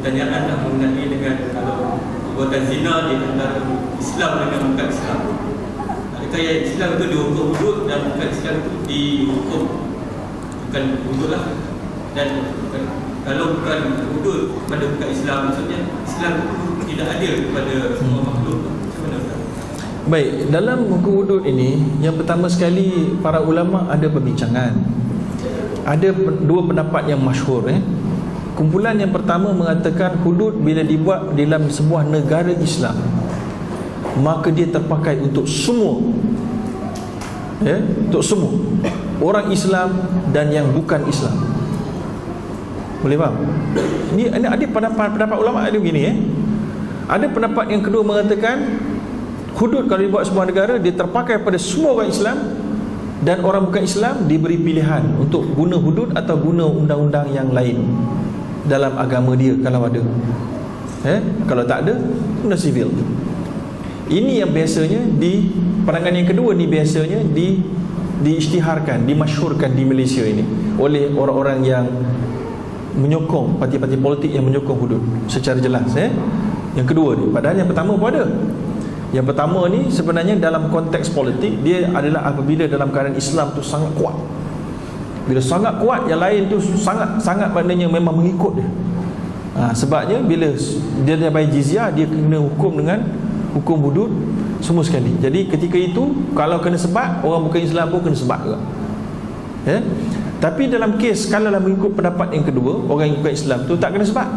pertanyaan lah mengenai dengan kalau perbuatan zina di antara Islam dengan bukan Islam. Adakah yang Islam itu dihukum hudud dan bukan Islam itu dihukum bukan hudud lah, dan kalau bukan hudud pada bukan Islam, maksudnya Islam itu tidak adil kepada semua makhluk. Macam mana Ustaz? Baik, dalam buku hudud ini, yang pertama sekali para ulama ada perbincangan. Ada dua pendapat yang masyhur. Kumpulan yang pertama mengatakan hudud bila dibuat dalam sebuah negara Islam, maka dia terpakai untuk semua, untuk semua orang Islam dan yang bukan Islam. Boleh faham? Ini ada pendapat ulama ada begini. Ada pendapat yang kedua mengatakan hudud kalau dibuat sebuah negara, dia terpakai pada semua orang Islam, dan orang bukan Islam diberi pilihan untuk guna hudud atau guna undang-undang yang lain dalam agama dia kalau ada. Kalau tak ada, guna sivil. Ini yang biasanya di pandangan yang kedua ni biasanya diisytiharkan, dimasyhurkan di Malaysia ini oleh orang-orang yang menyokong, parti-parti politik yang menyokong hudud secara jelas. Yang kedua ni, padahal yang pertama pun ada. Yang pertama ni sebenarnya dalam konteks politik, dia adalah apabila dalam keadaan Islam tu sangat kuat. Bila sangat kuat, yang lain tu sangat maknanya memang mengikut dia. Sebabnya bila dia bayar jizyah, dia kena hukum dengan hukum hudud semua sekali. Jadi ketika itu kalau kena sebat, orang bukan Islam pun kena sebat juga. Tapi dalam kes kalau mengikut pendapat yang kedua, orang yang bukan Islam tu tak kena sebat.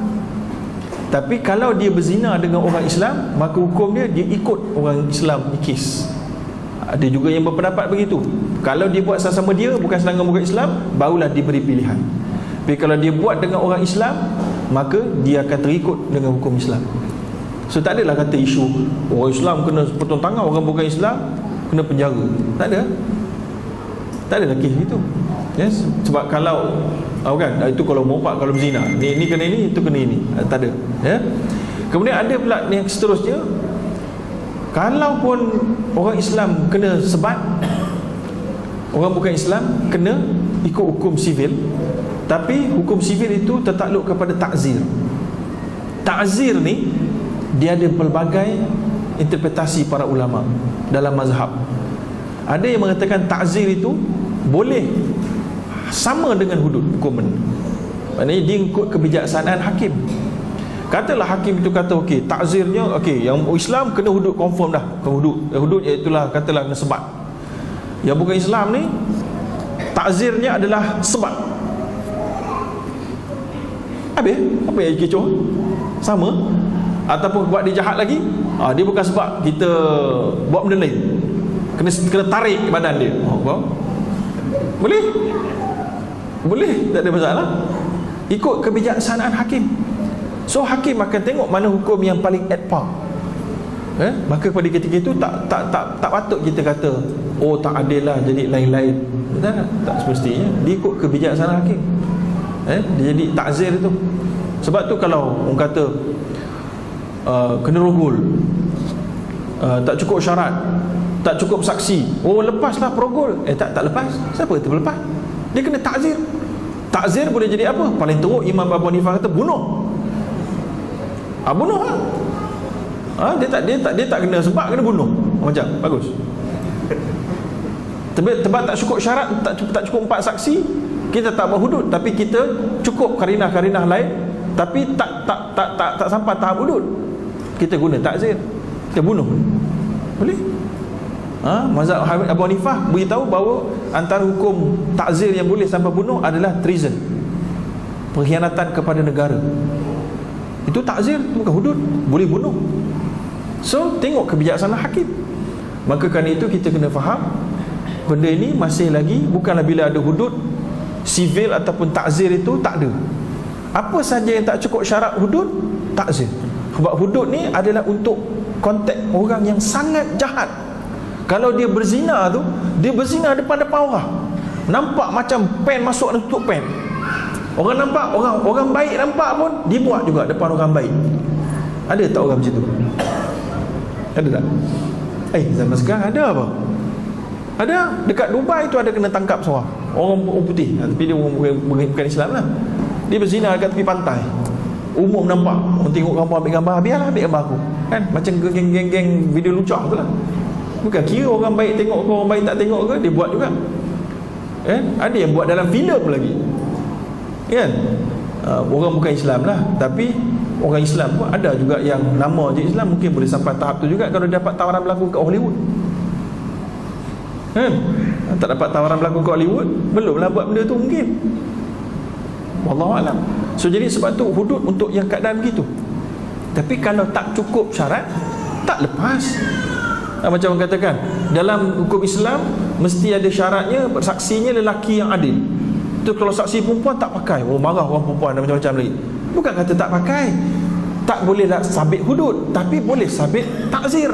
Tapi kalau dia berzina dengan orang Islam, maka hukum dia ikut orang Islam di kes. Ada juga yang berpendapat begitu. Kalau dia buat sama-sama dia, bukan sedangkan bukan Islam, barulah diberi pilihan. Tapi kalau dia buat dengan orang Islam, maka dia akan terikut dengan hukum Islam. So tak adalah kata isu orang Islam kena potong tangan, orang bukan Islam kena penjara. Tak ada. Tak ada kes itu. Sebab kalau kan, itu kalau mompak, kalau berzina, ni kena ini, itu kena ini. Tak ada. Kemudian ada pula yang seterusnya, kalaupun orang Islam kena sebat, orang bukan Islam kena ikut hukum sivil, tapi hukum sivil itu tertakluk kepada takzir. Takzir ni dia ada pelbagai interpretasi para ulama dalam mazhab. Ada yang mengatakan takzir itu boleh sama dengan hudud hukuman. Maknanya dia ikut kebijaksanaan hakim. Katalah hakim itu kata okey, takzirnya okey, yang Islam kena hudud confirm dah, ke hudud iaitulah katalah kena sebat. Yang bukan Islam ni takzirnya adalah sebat. Habis apa yang kecoh? Sama. Ataupun buat dia jahat lagi, dia bukan sebab kita buat benda lain, kena tarik badan dia. Boleh? Boleh, tak ada masalah. Ikut kebijaksanaan hakim. So hakim akan tengok mana hukum yang paling at par. Maka pada ketika itu tak patut kita kata tak adil lah, jadi lain-lain. Tak semestinya. Dia ikut kebijaksanaan hakim. Dia jadi takzir itu. Sebab tu kalau orang kata kena rogol, tak cukup syarat, tak cukup saksi, lepaslah perogol. Tak lepas. Siapa kata lepas? Dia kena takzir. Takzir boleh jadi apa? Paling teruk Imam Abu Hanifah kata bunuh. Bunuh lah. Dia tak kena sebab, kena bunuh. Macam bagus. Sebab tak cukup syarat, tak cukup 4 saksi, kita tak buat hudud, tapi kita cukup karinah-karinah lain, tapi tak sampai tahap hudud, kita guna takzir, kita bunuh. Boleh? Mazhab Abu Hanifah beritahu bahawa antara hukum takzir yang boleh sampai bunuh adalah treason, pengkhianatan kepada negara. Itu takzir, bukan hudud, boleh bunuh. So tengok kebijaksanaan hakim. Maka kerana itu kita kena faham benda ini masih lagi bukanlah bila ada hudud sivil ataupun takzir itu tak ada. Apa saja yang tak cukup syarat hudud, takzir. Sebab hudud ni adalah untuk konteks orang yang sangat jahat. Kalau dia berzina tu, dia berzina depan-depan orang, nampak macam pen masuk dan tutup pen. Orang nampak, orang baik nampak pun dia buat juga depan orang baik. Ada tak orang macam tu? Ada tak? Zaman sekarang ada apa? Ada. Dekat Dubai tu ada kena tangkap seorang orang putih, tapi dia bukan Islam lah. Dia berzina dekat tepi pantai. umum nampak, orang tengok gambar ambil gambar, biarlah ambil gambar aku kan, macam geng-geng video lucah tu lah. Bukan kira orang baik tengok ke orang baik tak tengok ke, dia buat juga kan. Ada yang buat dalam filem lagi kan. Orang bukan Islam lah, tapi orang Islam pun ada juga yang nama je Islam, mungkin boleh sampai tahap tu juga kalau dapat tawaran berlakon kat Hollywood kan. Tak dapat tawaran berlakon kat Hollywood, belumlah buat benda tu mungkin. Wallahualam. So jadi sebab tu hudud untuk yang keadaan begitu. Tapi kalau tak cukup syarat, tak lepas. Macam orang katakan, dalam hukum Islam mesti ada syaratnya, saksinya lelaki yang adil. Itu kalau saksi perempuan tak pakai, oh marah orang perempuan dan macam-macam lagi. Bukan kata tak pakai, tak boleh lah sabit hudud, tapi boleh sabit takzir.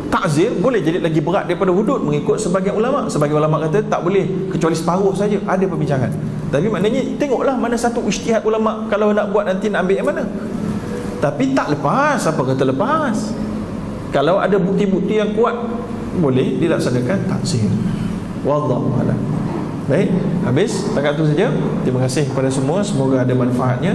Takzir boleh jadi lagi berat daripada hudud mengikut sebagian ulama. Sebagian ulama kata tak boleh kecuali separuh saja, ada perbincangan. Tapi maknanya tengoklah mana satu ijtihad ulama, kalau nak buat nanti nak ambil yang mana. Tapi tak lepas, apa kata lepas. Kalau ada bukti-bukti yang kuat, boleh dilaksanakan takzir. Wallahu a'lam. Baik, habis setakat itu saja. Terima kasih kepada semua, semoga ada manfaatnya.